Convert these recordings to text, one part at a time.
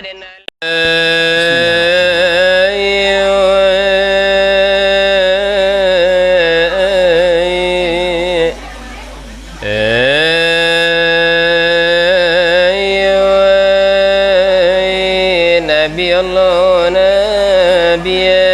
Nabi Allah Nabi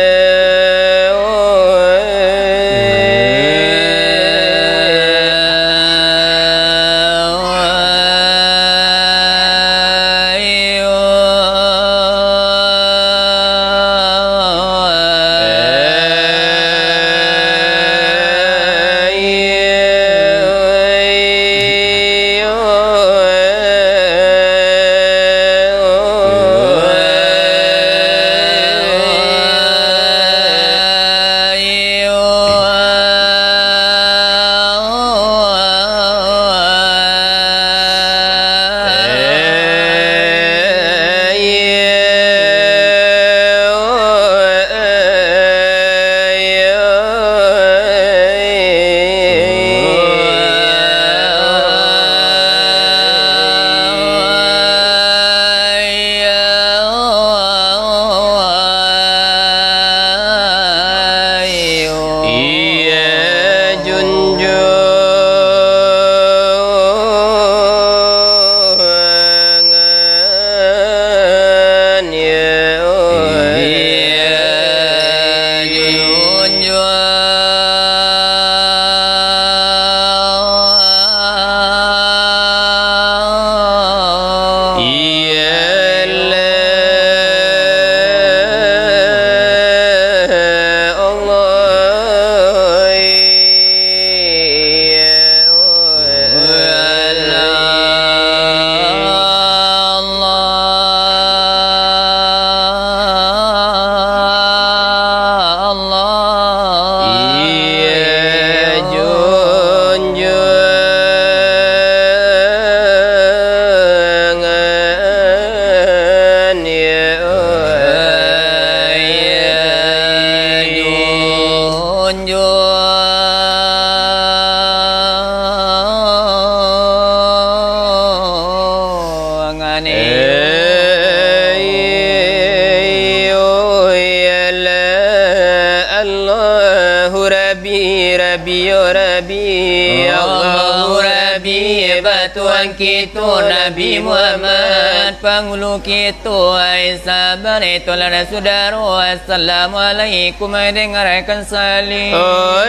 Tuhan kita Nabi Muhammad penghulu kita Aisyah baritulah saudara. Assalamualaikum. Dengarkan salim.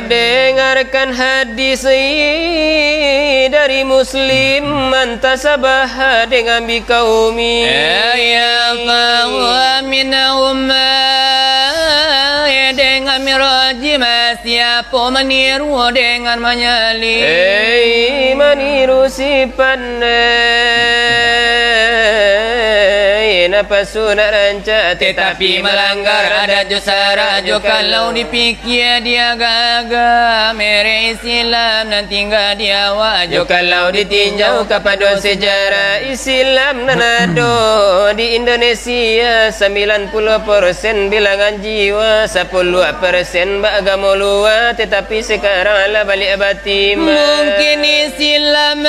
Dengarkan hadis dari Muslim mantasabah dengan bikaumi ya fa minna dengan miraji siapa meniru dengan menyali meniru si pandai napa sunat rancak tetapi melanggar ada josara jo kalau dipikir dia gagal mere Islam nanti enggak dia wajo kalau ditinjau kepada sejarah Islam nanado di Indonesia 90% bilangan jiwa 10% beragama luar tetapi sekarang ala balik batin mungkin Islam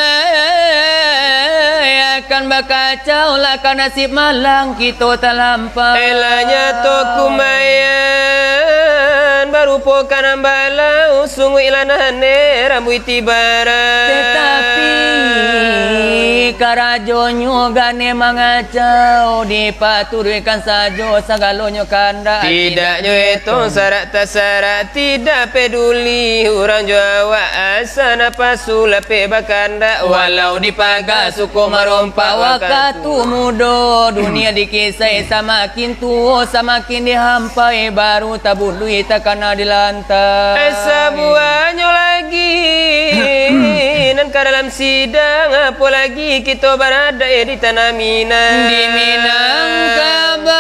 akan berkacau lah karena nasib malang kita terlampau elanya toku mayan baru pokan ambala usung ilanane rambu itibara tetapi karajonyo gane mangacau dipaturkan saja sagalonyo kanda tidaknya itu syarat tak syarat tidak peduli orang Jawa asa napa sulape bakanda walau dipaga suku marompa wakatu muda dunia dikisai samakin tua samakin dihampai baru tabur duit takana dilantai sabuanyo lagi nan ke dalam sidang apa lagi kita berada di tanah Minang di Minangkabau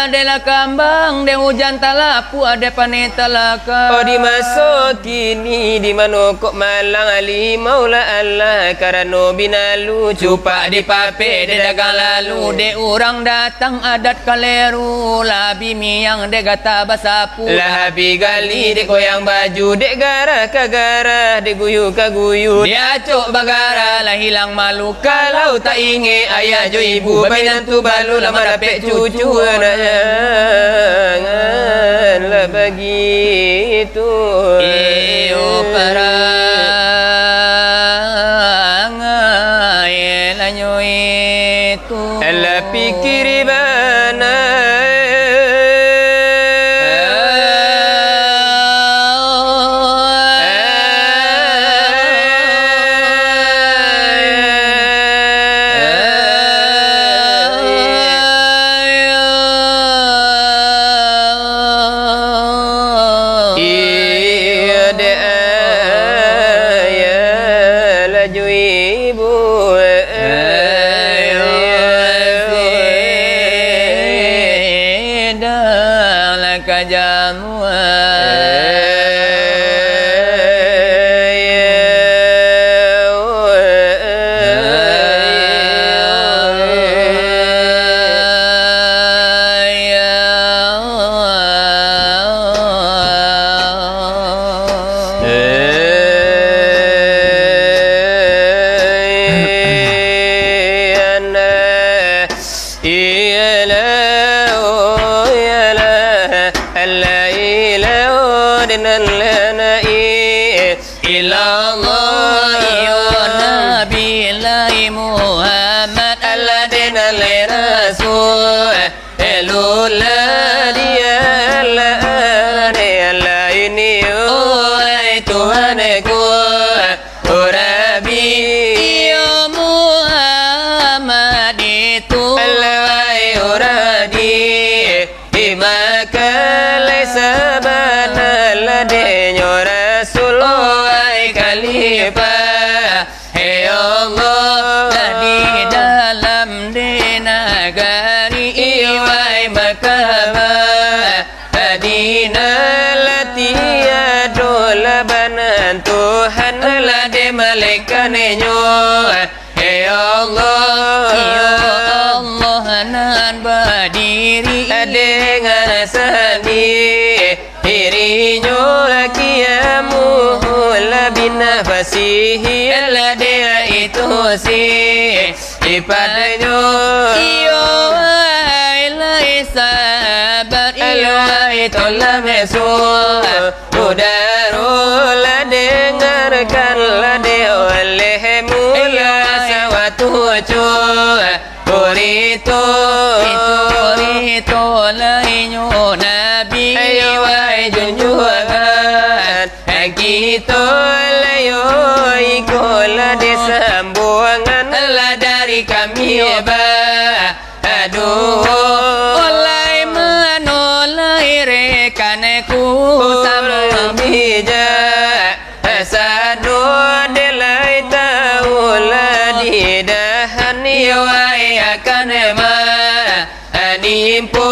adalah kambang urang de hujan talapu ade paneta laka. Oh di masa kini di mana kok malang ali maula Allah karena binalu Cupak di pape de dagang lalu de urang datang adat kaleru labi miang de gata basapu lah habi gali de goyang baju de garah kagara de guyu kaguyu dia acuk bagara lah hilang malu kalau tak inge ayah jo ibu bayi tu balu lama dapat cucu anaknya lah begitu perang elanyo itu lah pikir bana Kanenyo ya Allah nan berdiri dengan sendiri dirinya kiamu labin nafasihi Allah dia itu si ipadanya iyo ilai sabat iyo itulah mesul udarul dengarkanlah dia olehmu Purito lainyo nabi ay junjungan kita layo ikola disambuangan lah dari kami aduh olai manolai rekaneku sama bijak sadu delai taula didahan yawai akan nimpo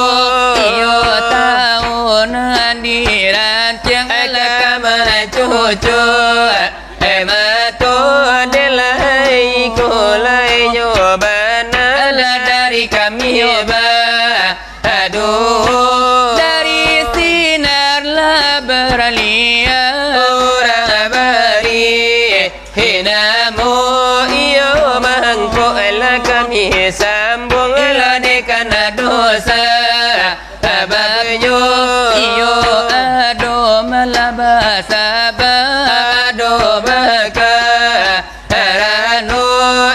iyo tahun dirancang kama cucu mato delai kolai nyobana dari kami aduh dari sinar lah berlian Hinamu iyo mangko kami sambung ladekan dosa abagyo iyo ado malabasa ado maka harano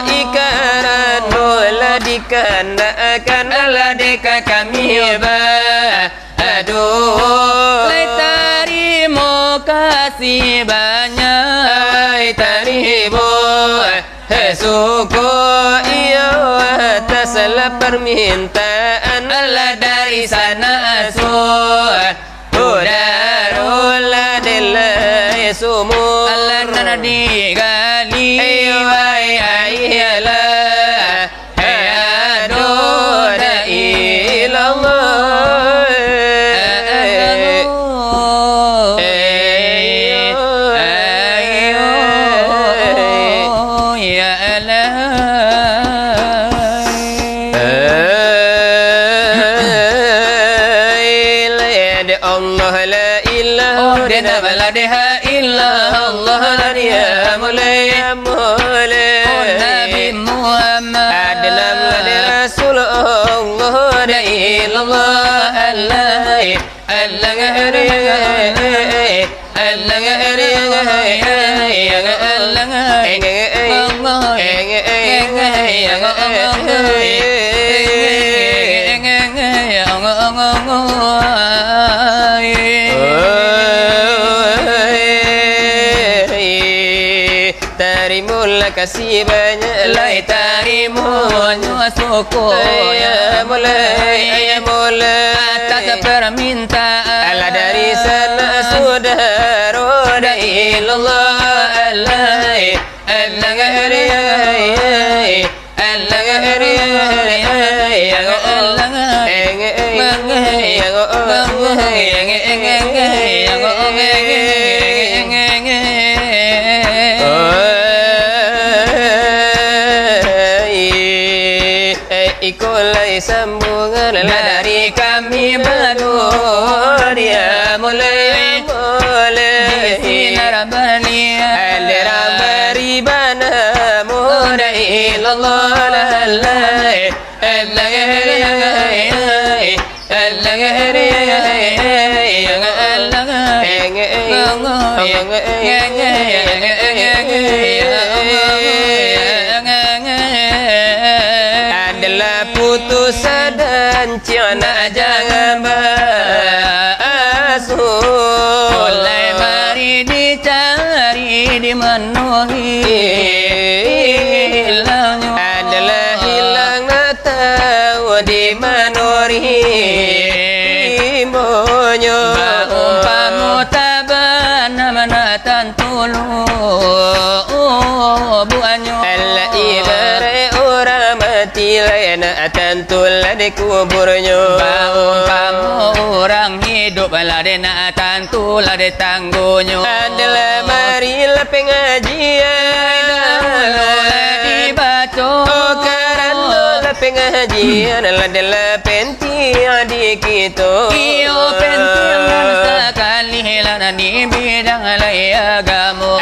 ikarano ladikan akan ladeka kami aduh terima kasih banyak taribo suku iyo atas permintaan Allah dari sana udarul delai sumu Allah nana digali ayala ado da ilallah Bina baladiha illa Allah ya mulai Nabi Muhammad Adalah meladi Rasul Allah la ilallah Allah Tarimullah kasih banyak Lai tarimunya syukur ya mulai atas permintaan Allah dari sana sudah roda ilallah Allah Ikulai sambungan dari kami berdua dia mulai sinar belia Alera beribana muda ilallah adalah putus dan ciana jangan basuh mulai mari dicari dimenuhi hilangnya adalah hilang tahu di manori monyo umpamu tabana manatan tulu buanyo Allah ibare orang mati lain tentul di kuburnya umpamu orang hidup ladena tantu lade tanggunyo adalah marilah pengajian dibaca karena pengajian adalah penting adik kita iyo penting sekali hilana di bidang agama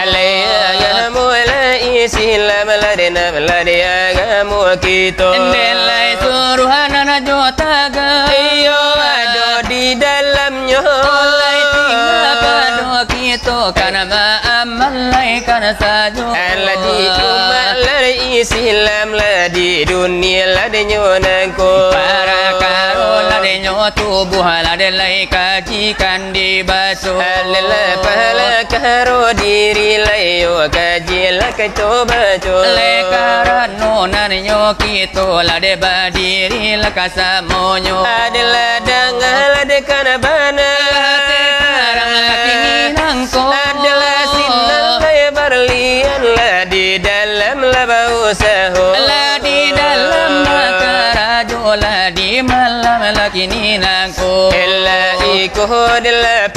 Islam ladena meladi agama kita Ndelai suruhanana jotaga iyo ada di dalamnya Olai tinggal kado kita Kana ma'amalai kana sajo Allah di umat lari Islam lah di dunia lah di nyonangku Para karo lade nyo tubuh lade lai kajikan di baso Allah pahala karo diri layo kaji lah coba Le karano nanyo kito lade badiri la kasamonyo adalah dangal de kana bana sekarang keinginan ko adalah sinan berlian lah di dalam labau saho la di dalam makarajo la di malam lakininang ko ella iko adalah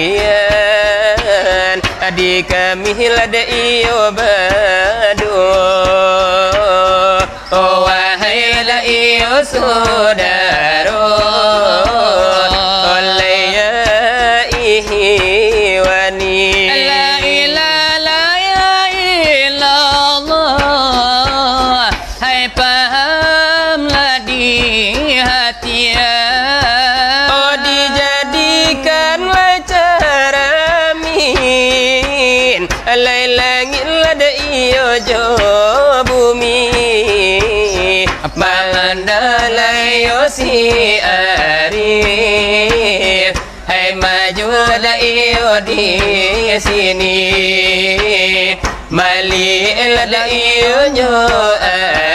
pengajian adik kami lada iyo badu oh wahai la iyo saudaro oleh ya ihwani la ilaha illallah hai paham la di hati oh dijadikanlah caramin alai langit lada iyo jo bumi mandalai yo si arif hai maju la iyo di sini mali la iyo nyo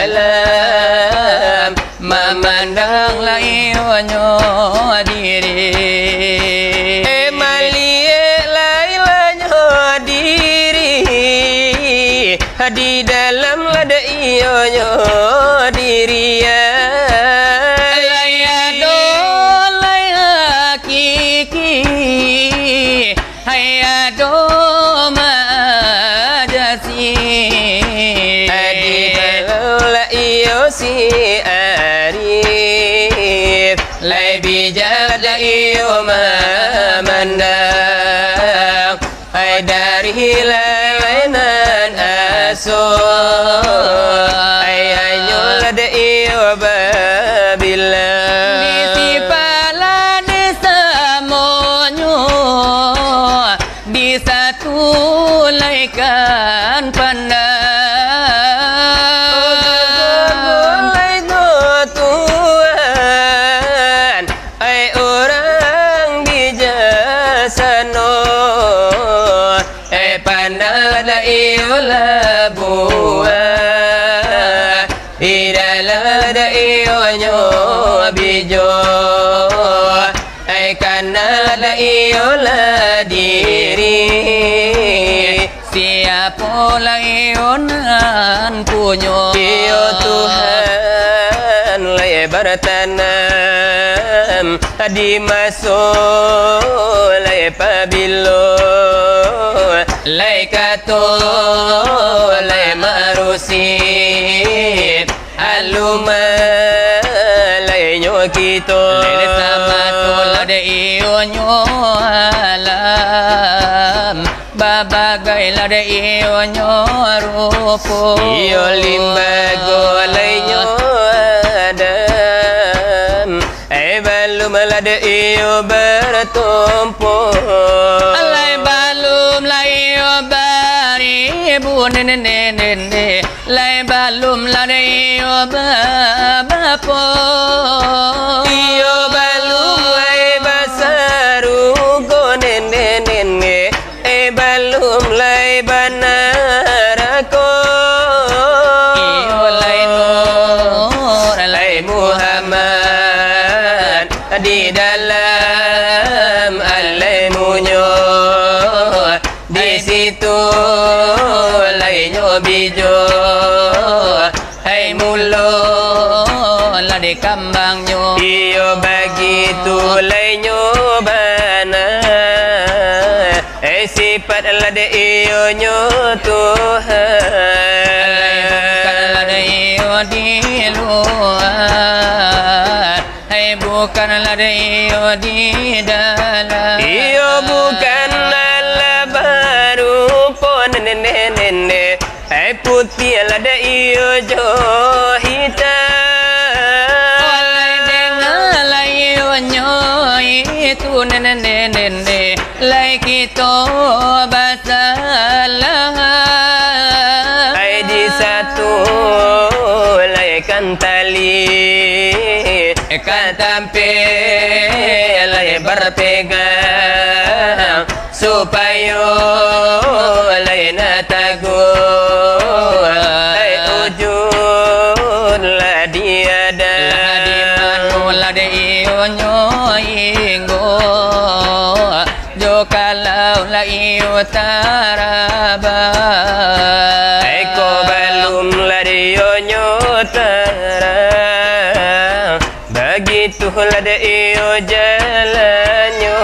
alam memandang la iyo nyo diri mali la nyo diri di dalam lada iyo nyo diri ya layado lay hakiki hayado majasi di la iyo si arif lai bijak la iyo mama pandang ai dari lainan aso ai hanyul de iyo babila Disipala desa monyo bisa tulaikan pandang mulai do Tuhan ai orang bijasano ai pandang da iyo labuah idala da iyo nyo bijo ai kana da iyo la diri Siapa layonan punyo iyo Tuhan lay bertanam di masuk lay pabilo lay kato lay marusi aluma lay nyokito Lele sama tulade iyo nyo alam Babagai lade iyo nyo rupo iyo limbago lay nyo adam balum lade iyo bertumpu Alay balum layo baribu nene Lay balum lade iyo babapo iyo balum lay basarugo nene balum lay banarako Iyo lay nur lay Muhammad di dalam alay munyo di situ lay nyo bijo hai mulo lade kambang nyo iyo begitu lay nyo bana sifat lade iyo nyo Tuhan lade iyo di luar Hai bukan lade iyo di dalam iyo bukan ala baru pon nene hai putih lade iyo jo hitam Oleh dengan layo nyoy itu nene Lai kita basalah hai di satu laikan tali kan tampil lay berpegang supaya lay nataguh lay ujud lah diada di manu lade iyo nyoinggo jo kalau la iyo taraba eko balum lade iyo nyotara begitu lade iyo jalannya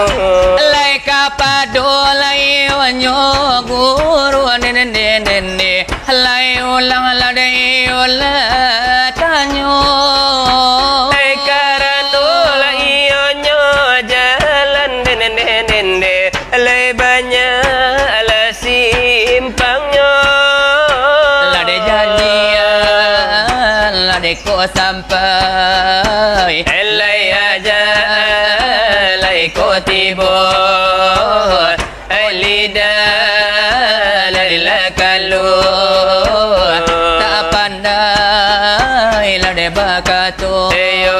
Lai kapado lai onyo guru nene Lai ulang lade ola tanyo hai karano la iyo nyo jalan nene lay banyak la simpangnya Lade janjian lade ko sampai lay aja lay ko tibo lidah lay la kalu tak pandai lade bakato Eyo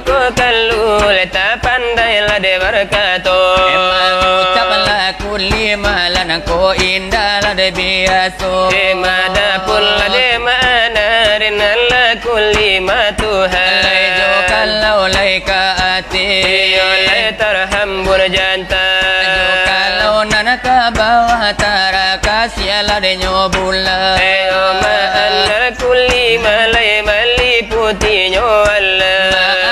ko kalu leta pandai la de berkato Emang ucaplah kulima lanang ko indah lade biaso mada pun la de mana rinalla kulli ma Tuhan Lai jo kalau lai ka ati Eyo lay tarham burjanta Jo kalau nana ka bawah tara kasih lade nyobula Eyo ma anna kulli ma lay mali putih nyowala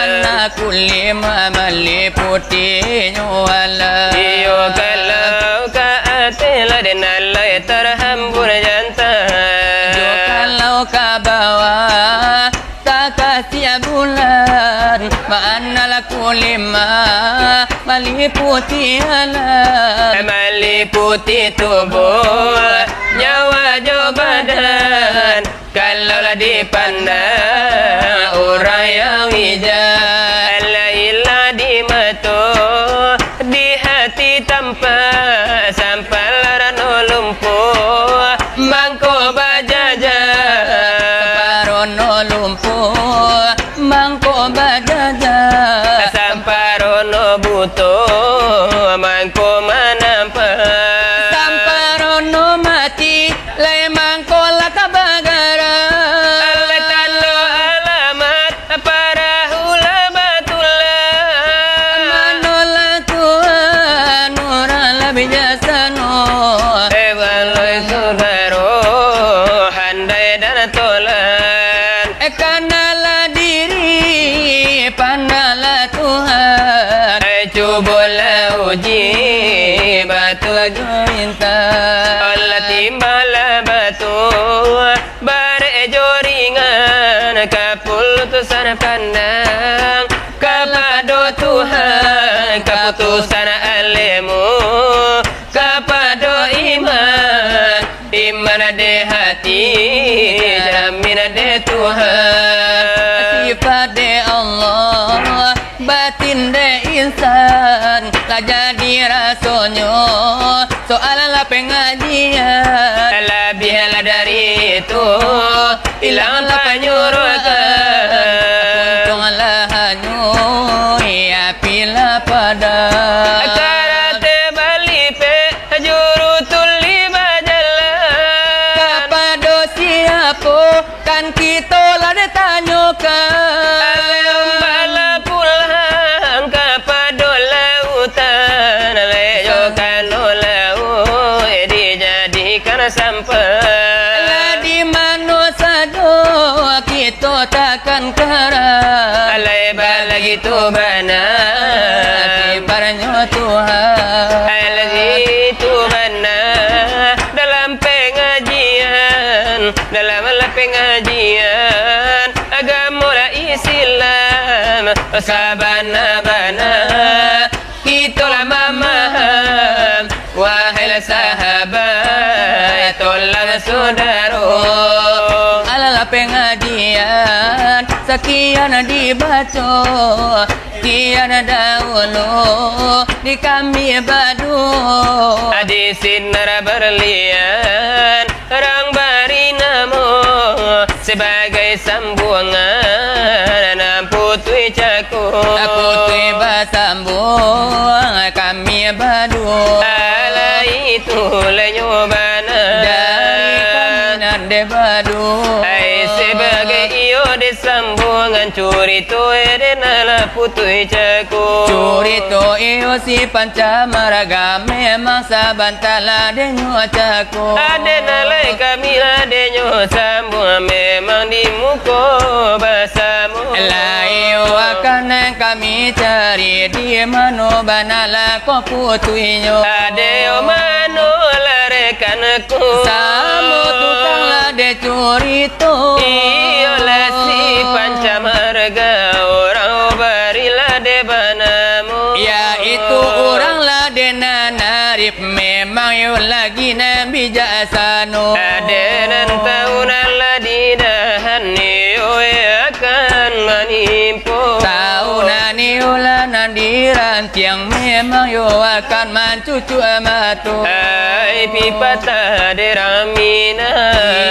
anak kulima mali putih nyuala Iyo kalau ka ate la de nalla tarham burjanta Jo kalau ka bawah tak kasih bulan mana la kulima meliputi alam, meliputi tubuh, nyawa jo badan. Kalaulah dipandang orang yang bijak, lailah di mata, di hati tanpa sampai larano lumpuh, mangko bajajan. Samparono lumpuh, mangko bajajan. Samparono butuh, mangko menampak. Samparono mati, lai mangko laka bagara. Tando alamat para ulamatullah, Manola Tuhan, nurala bijaksana. Evaloi saudaro, handai dan tolan. Kenala diri, pandanglah Tuhan. Cubalah uji batu Intan. Allah timbala batu bare joringan keputusan pandang kepada Tuhan, keputusan alimu kepada iman, iman de hati jamin de Tuhan. Sifat de Allah, batin de insan, lah jadi rasanya soalnya pengajian. Lebihlah dari itu hilang penyuruhan. Untunglah hanyu, ya pila pada. Karate balipe jurutul lima jalan. Kepada siapa kan kita lah ditanyakan. Bala pulang kepada lautan, lejokan laut dijadikan sampai. Lah di mana saja kita takkan kerah. Lebar lagi tu bana, Kibarnya Tuhan. lagi tu bana dalam pengajian, dalam pengajian agama Islam sabana-bana kita lah memaham. Wahai sahabat, tolong saudara, Alalah pengajian sekian dibaca, kian dahulu di kami badu. di sinar berlian orang bari namo sebagai sambungan putui caku. Putui basambung kami badu. Ala itu lenyobana Dari kaminan de badu. hai sebagai iyo disambungan curi tu edenala putui caku. Curi to iyo si pancamaraga memang sabantala de nyuacaku. Adenala kami adenyo sambung memang di muko basamu. Layo akan kami cari di mano banala ko putuinyo. Adeo mano larekanku Samu tukang la de curi to. Iyolah si pancamarga orang barilah de banamu. Ya itu orang la de nanarip memang yo lagi na bijaksana. Adenan tahunan lah didahan yo akan menimpo. Tahunan iulanan dirantiang memang yo akan mencucu amatu. Hai pipata de ramina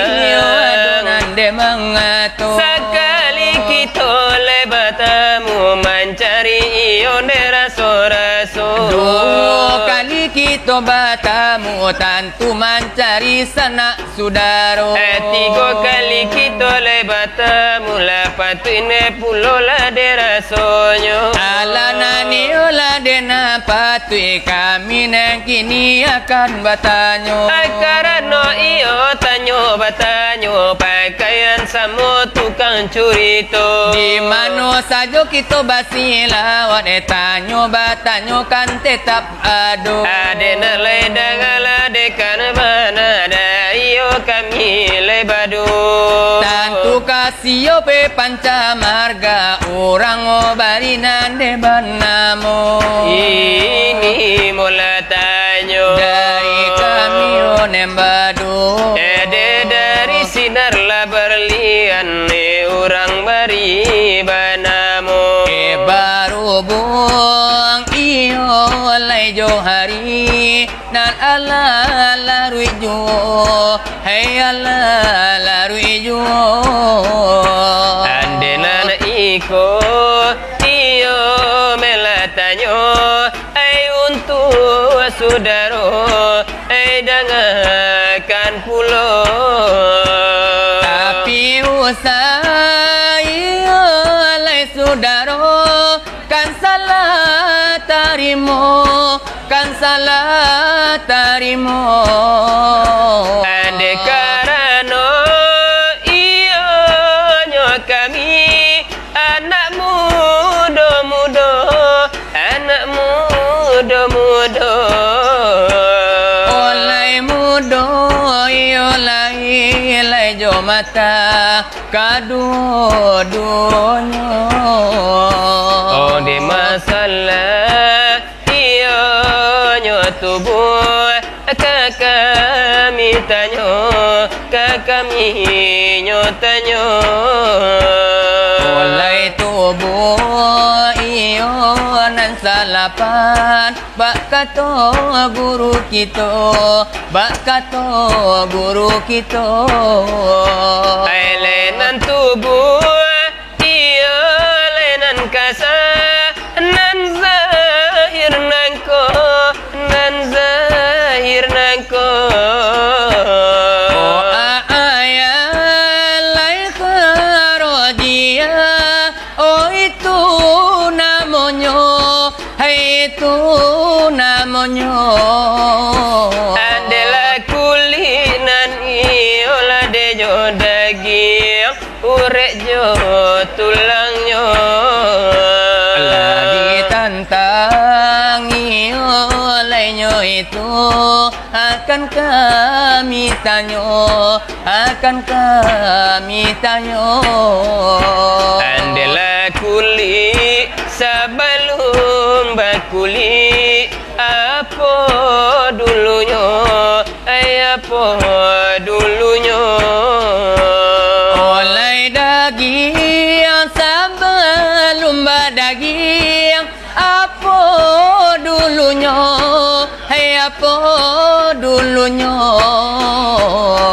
Iyo adonan de mengatu. sekali kita lebatamu mencari iyo de raso-raso. Dua kali kita bertemu tentu mencari sanak saudara. Tiga kali kita lebatamu lapat ini pulau lah de rasonyo. Ala nani ola dena patui kami nang kini akan bertanya. Karena iyo tanyo batanyo pakaian samo tukang curi to. Di mana saja kita basilawat tanyo bertanya kan tetap adu. Adena ledang ala dekan mana iyo kami lebadu Tantu kasih pe panca marga orang obarinan de banamo ini mula tanyo dari kami onembadu ede dari sinar lah berlian orang bari banamo baru buang iyo lai johari dan ala laruijo hey ala laruijo andenan iko iyo melatanyo ay untuk saudaro ay dangakan pulo tapi usai iyo lai saudaro kan salah tarimo kan salah tarimo ande karano iyo nyo kami anak muda olai mudo iyo lai jo mata kadudunyo di masalah iyo nyo tubuh kakami nyo tanyo olai tubuh iyo nan salapan bakato guru kita ay lenan tubuh iyo lenan kasa nan zahir nangko adalah kulinan iola dejo daging urek jo tulangnya lagi tantang iolainya itu akan kami tanyo adalah kuli sebelum bakuli apa dulunya oleh daging sebelum daging apa dulunya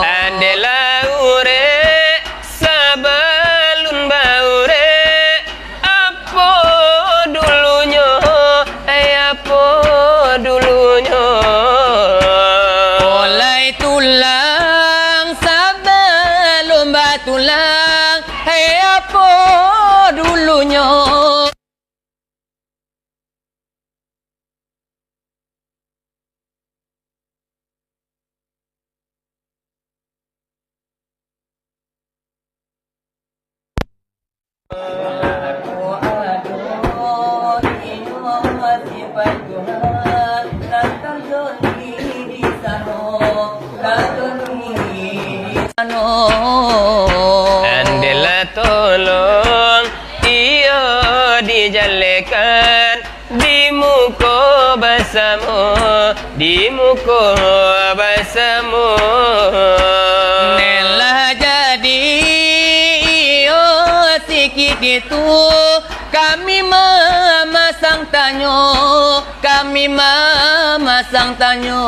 adalah urek sebelum baurek apa dulunya oleh tulang sebelum tulang apa dulunya Andela tolong iyo dijalekan di muka basamu Nelah jadi iyo sikit itu kami memasang tanyo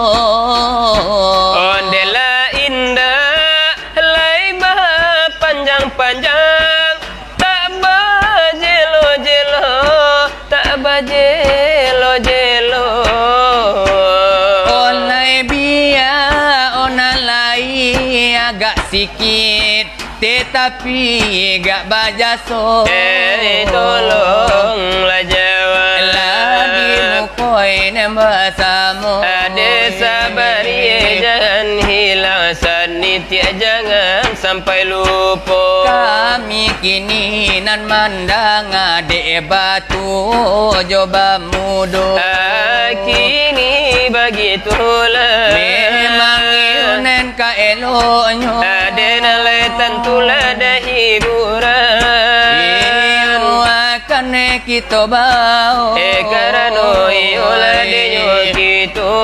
Ondela indah lai panjang-panjang tak bajelo oleh biar onalai agak sikit tetapi gak bajaso tolonglah jawab lagi mukoi nembasamu ade sabari jangan hilang sanitia jangan sampai lupa kami kini nan mandang ade batu coba mudo kini begitulah memang iunen ka eloknya adena le tentulah ada hiburan akan kita bau karano iolah denyo kita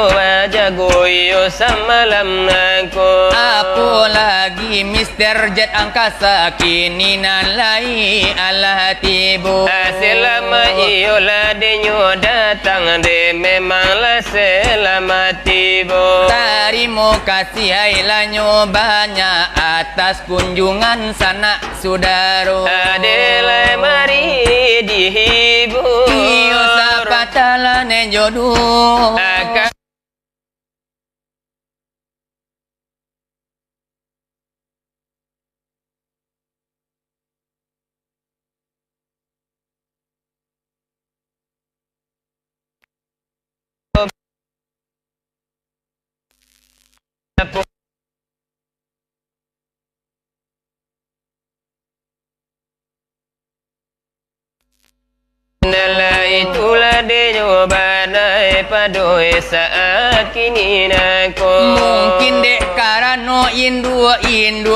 jago iyo samalam nako apalagi Mister Jet angkasa kini nalai ala tibu selama iolah denyo datang de memanglah selamat tiba terima kasih ailanyo banyak atas kunjungan sanak saudara adela mari dihibur iyo sapatalane jodoh akan Nala itulah denyo badai padoi saat kini nako mungkin dek karano indu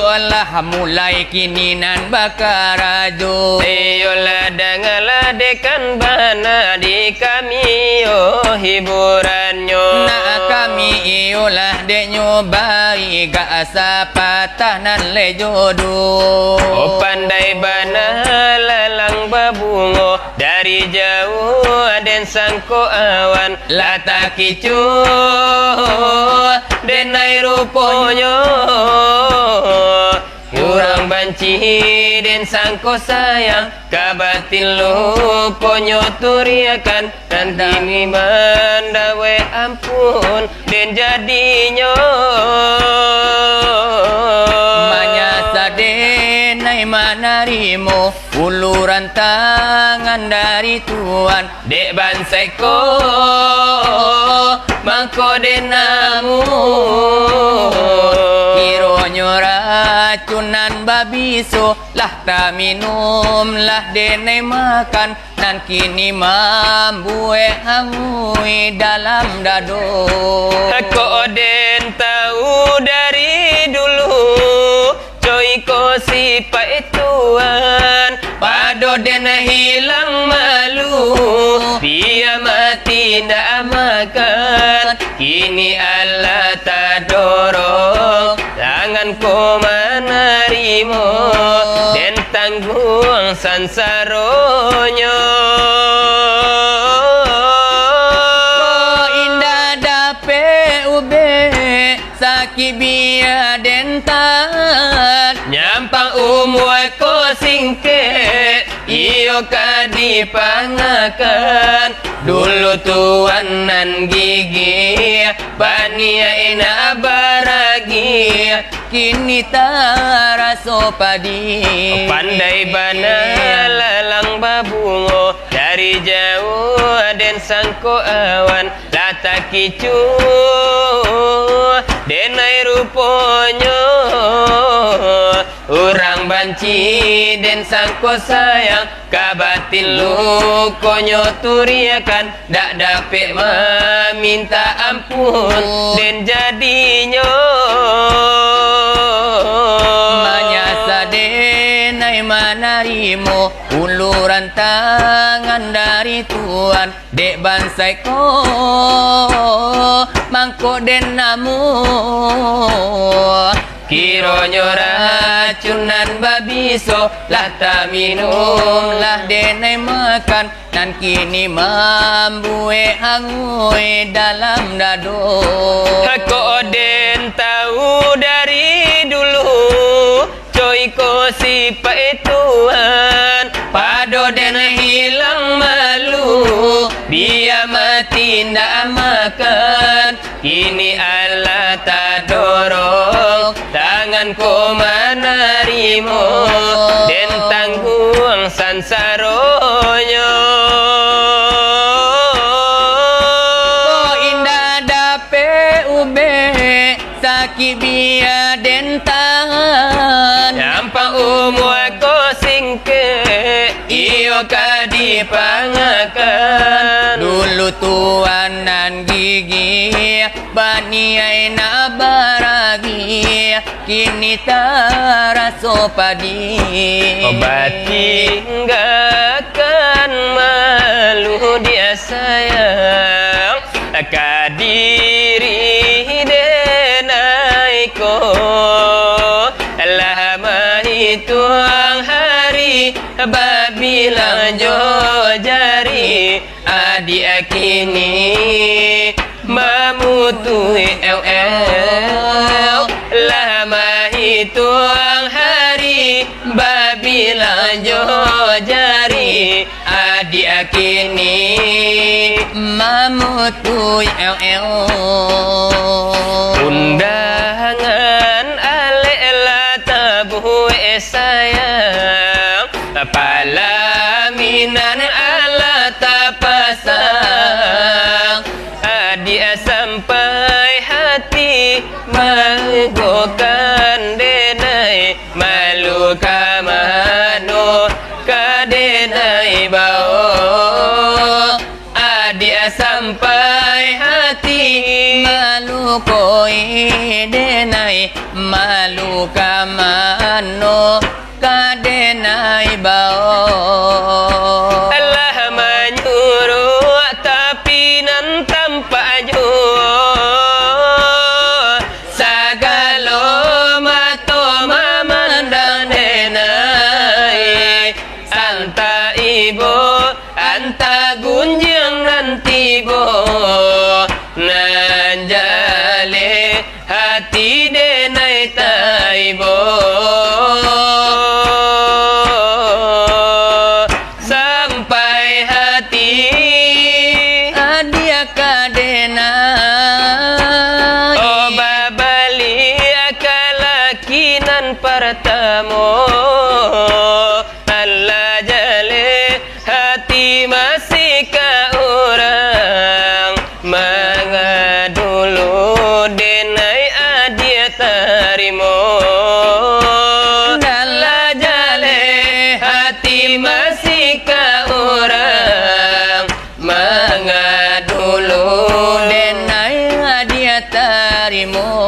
lah mulai kini nan bakarajo Iyolah dangalah dekan bana di kami oh hiburannya nak kami iyolah denyo bayi ga asa patah nan le jodoh oh pandai bana lalang babungo dari jauh den sangko awan lata kicu denai ruponyo kurang banci den sangko sayang kabatin luponyo turiakan nanti mi mandawe ampun den jadinya manyasa denai manarimo uluran tangan dari Tuhan dek banseko mangko denamu kironyo racunan babiso lah ta minum lah dene makan nan kini mambue hangui dalam dado kok den tahu dari dulu coy ko sipai Tuhan pado den hilang malu dia mati ndak makan kini Allah tak dorong tangan ko menarimo den tanggung sansaronyo indah dape ube sakibia dentan nyampang umur ko singket iyo kadipangakan dulu tuan nan gigi bania ina baragi kini taraso padi pandai bana lalang babungo dari jauh den sangko awan lata kicu denai ruponyo urang banci den sangko sayang kabatin lukonyo turiakan dak dape meminta ampun den jadinyo manyasa denai manarimo uluran tangan dari Tuhan dek bansai ko mangko den namu kironyo racunan babiso lah ta minum lah denai makan nan kini mambue hangui dalam dado kok den tahu dari dulu coy ko sipai Tuhan pado den hilang malu dia mati ndak makan kini Allah tak dorong tanganku menarimo den tanggung sansaronyo ko indah dape ube sakibia dentan nyampang umur ko bengke iyo kadipangakan dulu tuanan gigi baniai na baragi kini taraso padi obati nggakan malu dia sayang kadiri denaiko lama hitung hari babila jo jari adi akini mamutui lama hitung hari babila jo jari adi akini mamutui undangan alela tabu sayang palaminan ala tapasang dia sampai hati manggokan denai malu kamano kadenai bau dia sampai hati malu koi denai malu kamano kadenai bao Allah menyuruh tapi nan tanpa sagalo mato mamandang denai anta ibu anta gunjang nanti bo nanjale hati denai taibo sampai hati adia kadena oh babali akalakinan pertamo Allah jale hati masih ke orang mengadulu denai adia tarimo Allah jale hati masih ke orang mengadulu denai adia tarimo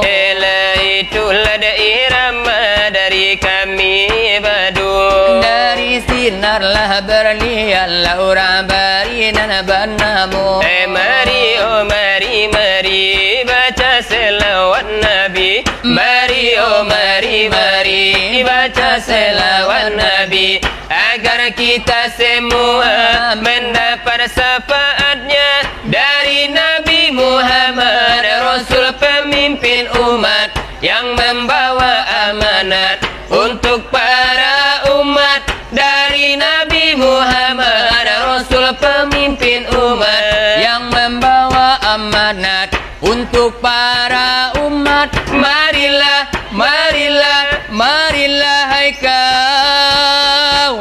itulah irama dari kami badu dari sinarlah berlian laura barinan banamu mari oh mari mari baca selawat nabi mari oh mari mari baca selawat nabi agar kita semua mendapat syafaatnya dari Nabi Muhammad Rasul pemimpin umat yang membawa amanat untuk para umat dari Nabi Muhammad Rasul pemimpin umat yang membawa amanat untuk para umat. marilah marilah Marilah hai kawan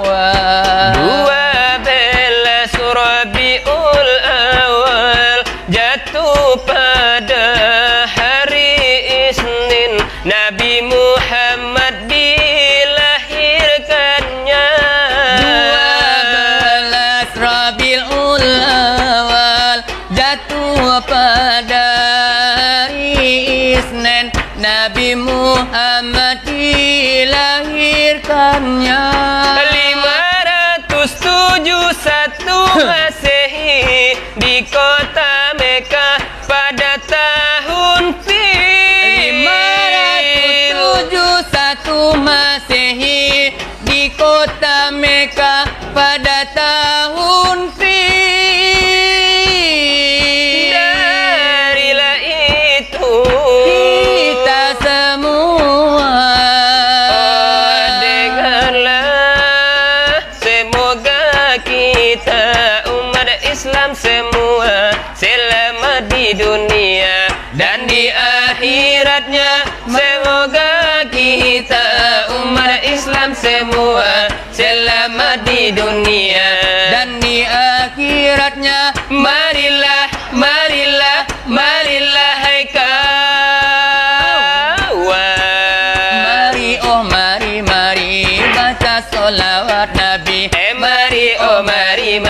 12 Rabiul Awal jatuh pada hari Isnin Nabi Muhammad dilahirkannya 12 Rabiul Awal jatuh pada hari Isnin Nabi Muhammad dilahirkannya 571 Masehi di kota Mekah pada tahun Fil 571 Masehi di kota Mekah pada tahun Fil. Darilah itu kita semua dengarlah semoga kita umat Islam semua selamat di dunia dan di akhiratnya. Semoga kita umat Islam semua selamat di dunia dan di akhiratnya. Marilah, marilah, marilah hai kawan. Mari oh mari mari baca sholawat solawat Nabi. Mari oh mari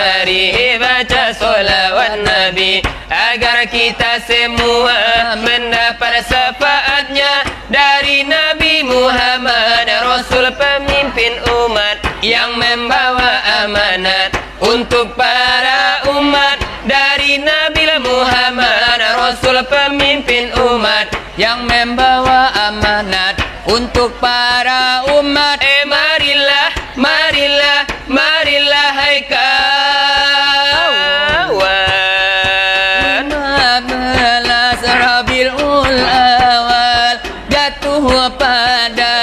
baca solawat Nabi agar kita semua mendapat syafaatnya dari Nabi Muhammad, Rasul pemimpin umat yang membawa amanat untuk para umat. Dari Nabi Muhammad, Rasul pemimpin umat yang membawa amanat untuk para umat. Marilah hai kawan. 15 Rabiul Awal jatuh pada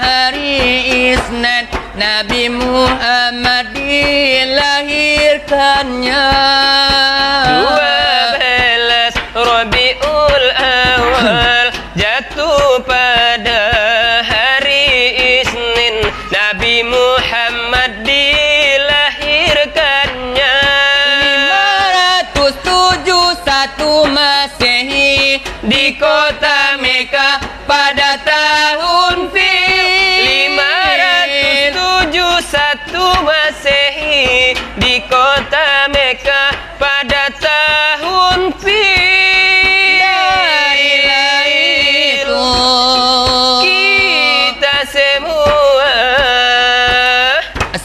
hari Isnin, Nabi Muhammad dilahirkannya. 12 Rabiul Awal jatuh pada hari Isnin, Nabi Muhammad dilahirkannya. 571 Masehi di kota Mekah pada tahun Fil. 571 Masehi di kota Mekah pada tahun Fil. Darilah itu kita semua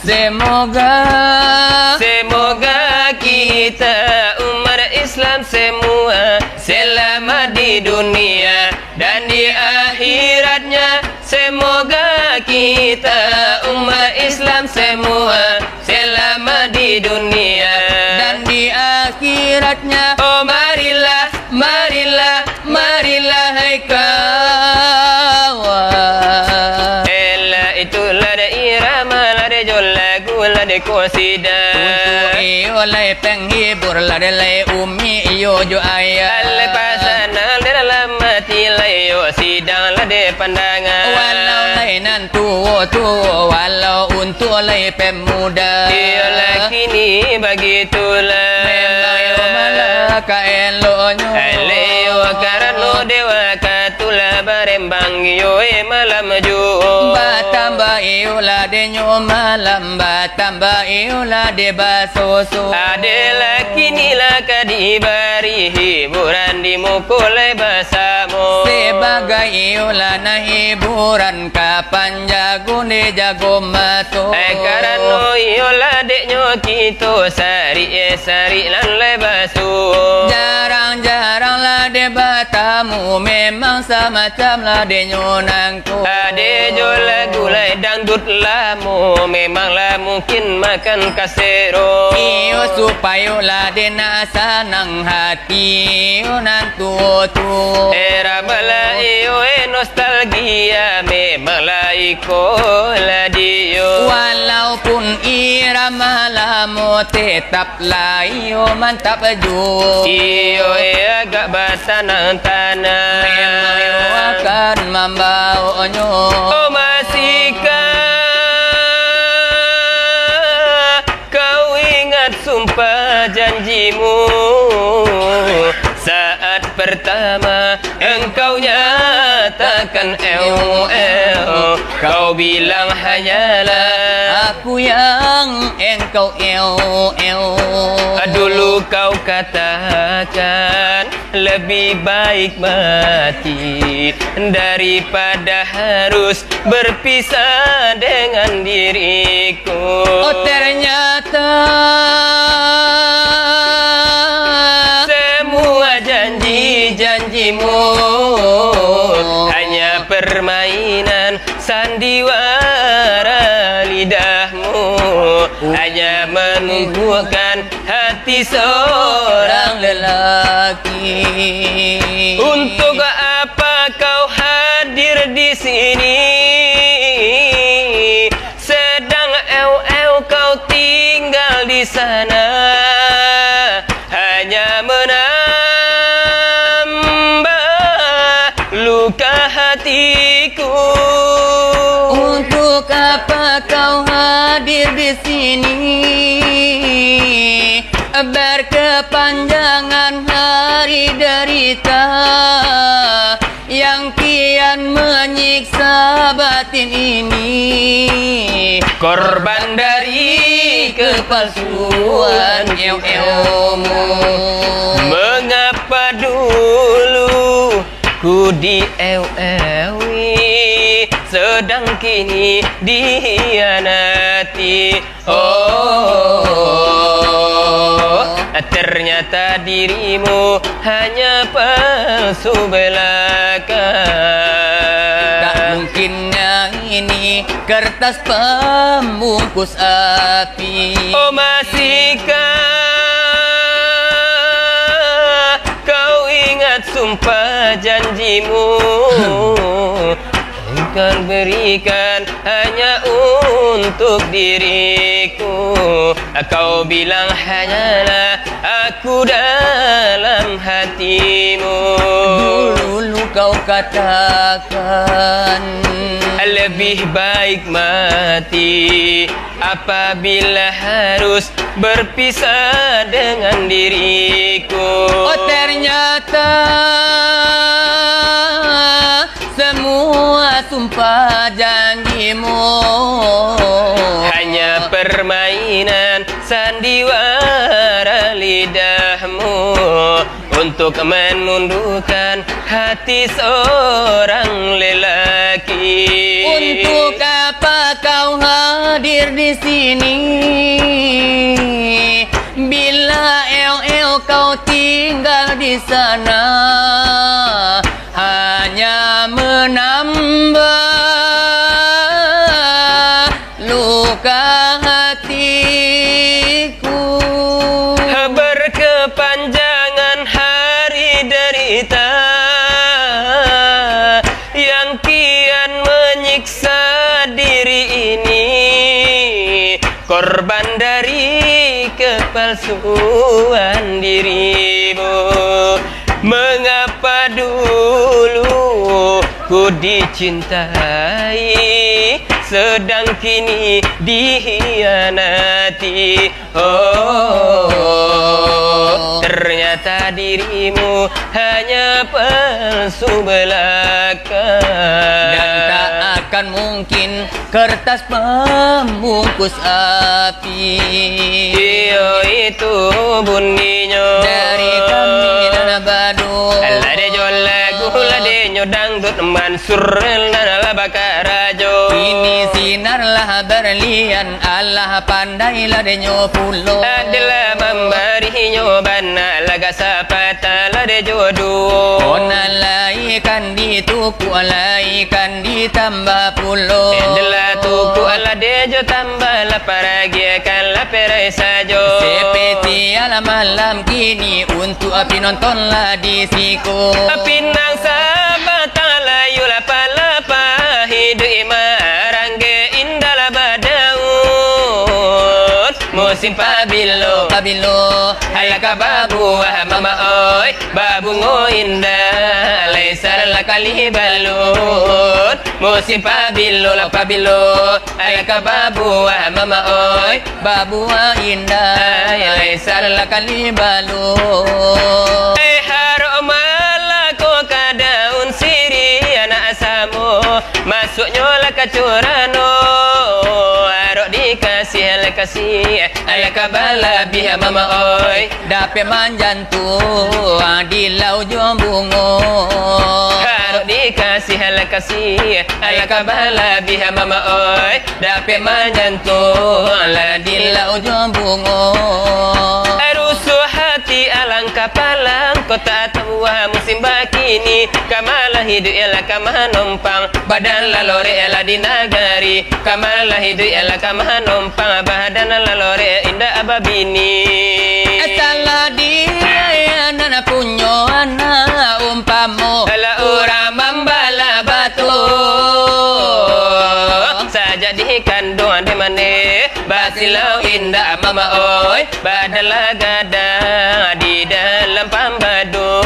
semoga kita umat Islam semua selamat di dunia dan di akhiratnya. Semoga kita umat Islam semua selamat di dunia dan di akhiratnya. Oh marilah hai kawan. Itulah de irama, lah de jol lagu, lah de qasida. Untuk iyo lay penghibur lah lay umi iyo jo ayah. Pasangan di dalam hati layo sidang lah de pandangan. Walau lay nantu walau untuk lay pemuda. Iyalah kini begitulah. Melayo malaka elonyo. Eleo karano dewa katula barembang yo malam ju. Batamba iula de malam batamba iula de basoso. Adalah kinilah kadibari hiburan di mukul bersama. Sebagai iula na hiburan kapan jago ne jago mato. Karena iula deknya kita sari lan lebasu. Jarang lah de batamu memang semacam lah de nyonangku. Ade jo lagu lai dangdut lamu memanglah mungkin makan kasero. Iyo supaya lah de nak senang hati nantu tu. Era bala iyo nostalgia memanglah iko lah dio. Walaupun irama lamu tetaplah iyo mantap ju. Iyo agak tanah. Memang iyo akan membawanya. Oh masihkah kau ingat sumpah janjimu saat pertama engkau nyatakan kau bilang hanyalah Aku yang engkau dulu kau katakan lebih baik mati daripada harus berpisah dengan diriku. Oh ternyata semua janji-janjimu hanya permainan sandiwara lidahmu, hanya menumbuhkan hati seorang lelaki. Untuk apa kau hadir di sini? Sedang kau tinggal di sana, hanya menambah luka hatiku. Untuk apa kau hadir di sini? Berkepanjangan hari derita yang kian menyiksa batin ini korban dari kepalsuan ilmu. Mengapa dulu ku diew-ewi, sedang kini dihianati. Oh, ternyata dirimu hanya palsu belaka. Tak mungkinnya ini kertas pembungkus api. Oh, masihkah kau ingat sumpah janjimu? Engkau berikan hanya untuk diriku. Kau bilang hanyalah aku dalam hatimu. Dulu kau katakan lebih baik mati apabila harus berpisah dengan diriku. oh ternyata semua sumpah janjimu hanya permainan sandiwara lidahmu untuk menundukkan hati seorang lelaki. Untuk apa kau hadir di sini? Bila kau tinggal di sana, hanya menambah luka hatiku. Berkepanjangan hari derita yang kian menyiksa diri ini, korban dari kepalsuan dirimu. Mengapa dulu ku dicintai, sedang kini dihianati. Oh, ternyata dirimu hanya palsu belaka. Dan tak akan mungkin kertas pembungkus api. Iyo itu bunyinya Dari kami dan badu Allah de jola gula de nyodang dut mansur nala bakarajo. ini sinarlah berlian Allah pandailah denyo pulo. Adalah memberi nyobana laga sapata la de jodu. Ona laikan dituku laikan ditambah pulo. Adalah tuku ala de jo tambah la paragi kan la perai sajo. Seperti alam malam kini untuk api nontonlah di siku. Pinang sahabat layu lapa-lapa hidup imarangge indala badaun musim pabilo halaka babu wah mama oi babu ngoinda laisar lakali balun musim pabilo halaka babu wah mama oi Babu wa indah laisar lakali balun. Daun siri anak asamu masuknya lah kacurano arok dikasih ala kasih ala kabala biha mama oi Dapat manjantu di lau jombungo. arok dikasih ala kasih ala kabala biha mama oi dapat manjantu ala Di di lau jombungo. rusuh hati alangkah palang kota tua musim bakini kamalah hidup ialah kamah numpang badan lalore ialah di nagari kamalah hidup ialah kamah numpang badan lalore indah ababini Salah dia anak punyo anak umpamu ala urang membala batu saja dikandung ade mane basilau indah mama oi badala gadang di dalam pambadu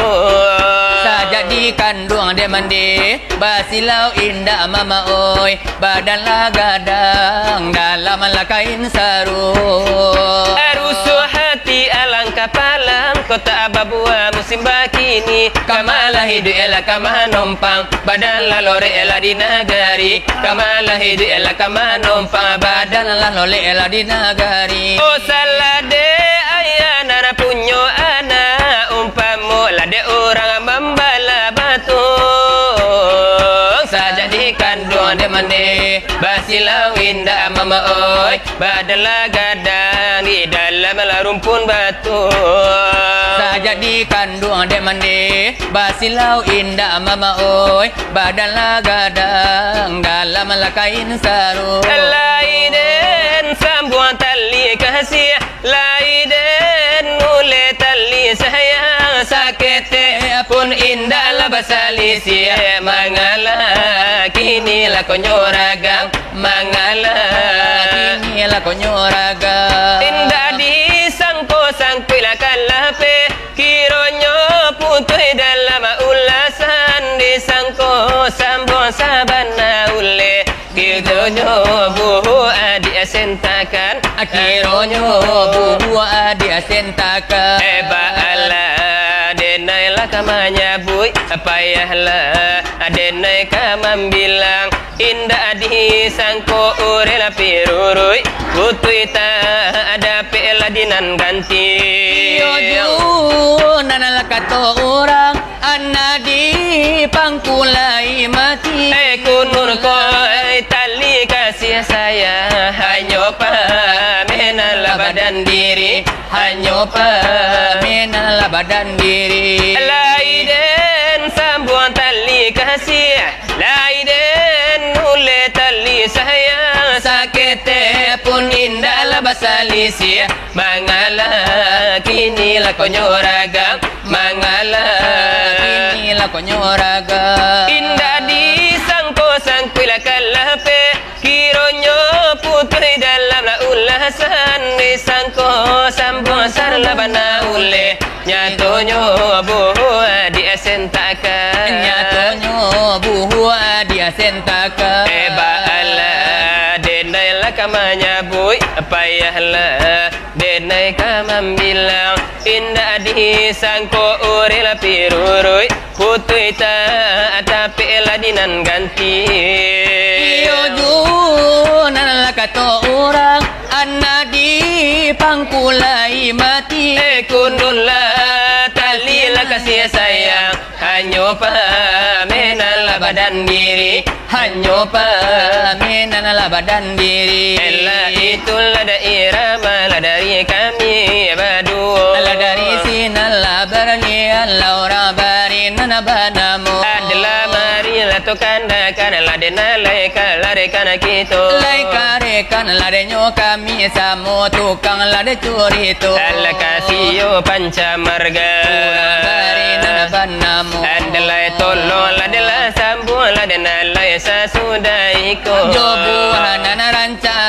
saja dikandung dia mandi basilau indah mama oi badanlah gadang dalam kain sarung. rusuh hati alangkah palang kota babua musim bakini kamalah hidup ialah kamah nompang badan lalore ialah di nagari kamalah hidup ialah kamah nompang badan lalole ela di nagari. oh salade ayah nana punyo anak umpamu lade orang membala batu saja di kandung de mande basilau indah mama oi badala gadang di dalam rumpun batu saja di kandung de mande basilau indah mama oi badan gadang dalam kain sarung. Laiden sambung tali kasih laiden ule tali sayang sakit pun indah lah basalisi mangala kini lah konyoragam mangala kini lah konyoragam indah di sangko lah kalape kironyo putih dalam ulasan di sangko sambung sabana ule kironyo buhu adi asentakan akironyo buhu adi asentakan Allah denai lah kamanya bui payahlah denai kamam bilang indah di sangko urela pirurui kutuita ada pela dinan ganti yoju nana kato orang anna di pangkulai mati kunur ko tali kasih saya hanya pamenal badan diri hanya pamenal badan diri laiden sambung tali kasih laiden ule tali sayang sakit pun indah lah basalisi mangala kini lah konyoragam mangala kini lah konyoragam indah di sangko lah kalape kironyo putri dalam la ulasan di sangko sambung sarlabana ule nyatonyo buhu di asentakan nyatonyo buhu di asentakan Allah denai lah kamanya bui payahlah denai kamam bilang indah di sangko urela pirurui kutuita tapi lah dinan ganti yoju nana kato orang anna di pangkulai mati kundulah tali lah kasih sayang hanya pamenal badan diri hanya pamenal badan diri ella itulah daerah malah dari kami berdua ala dari sinala berni laura bari nana banamu adalah marilah tu kandakan ladena laika larekan kita laika rekan ladenyo kami samo tukang lade curi tu ala kasih panca marga bari nana banamu adalah tolong adalah sambung ladena laisa sudaiko jobu nana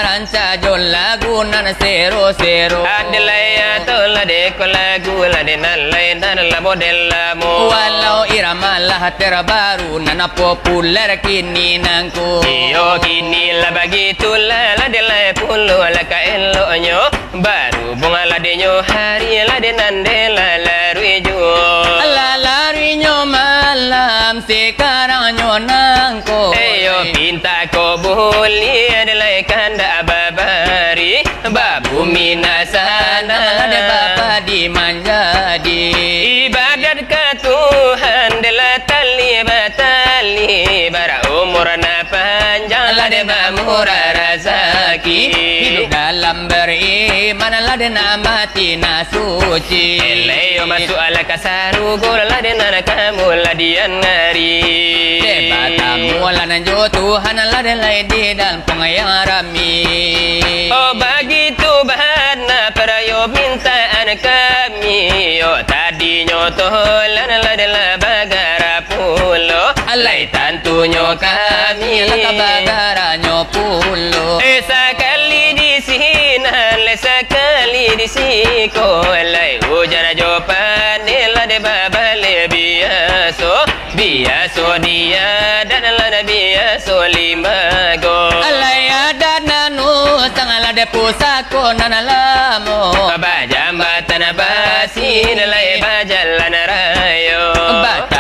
ranca jol lagu nana sero adalah ya tola deko lagu ladena laina la model lamu walau irama lah terbaru nana populer kini nangku iyo kini lah bagitulah ladela puluh lah ka eloknyo baru bunga ladenyo hari ladenan dela laruijo ala larinya malam sekarang nyo nangko eyo pinta ko buli adalah kanda babari babu minasana ada bapa di manjadi ibadat ke Tuhan adalah tali batali bara umur na panjang lade bamura rezeki hidup dalam beriman lade mati na suci eleyo masuk ala kasaru gol lade na kamu ladian ngari batamu lana jo Tuhan lade lai di dalam pengayaran oh begitu bahana perayo mintaan kami yo tadinya tolan ladela bagara pulo alai tantunyo kami laka bagaranyo pulo sekali di sini sekali di siko alai hujan jopan lade babale biaso dia dan lade biaso limago alai ada nanu tangala de pusako nanalamo bajambatan basi dalai bajalan rayo.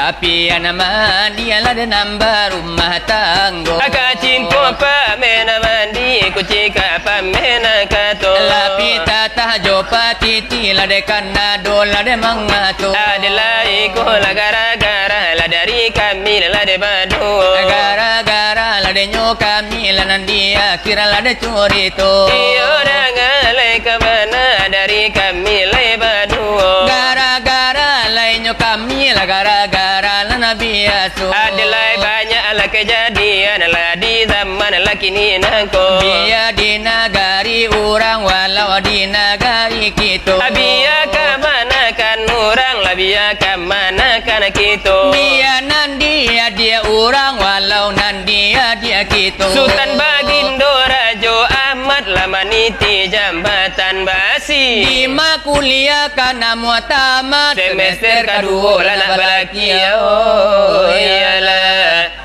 Tapi nama dia lah nambah rumah tanggo. Aka cimpo pamena mandi kucika pamena kato. Lapi tatah jopa titi lah de kanado lah de mangato. Adelai ko la gara-gara la dari kami la de badu. Gara-gara lah de nyokami lah nandia kira lah de curito. Iyo dangalai kemana dari kami la badu. Gara-gara lah nyokami lah gara-gara lah nabi asu. Adelai banyak lah kejadian lah di zaman lah kini nangko. Biya di nagari orang walau di nagari kita. Biya kemana kan orang lah biya kemana kan kita. Biya nandia dia orang walau nandia dia kita. Sultan Bagindo Rajo Ahmad lah maniti jambatan basi. Lima kuliah kana muatamat Semester kedua lah nak balakia. Oh iyalah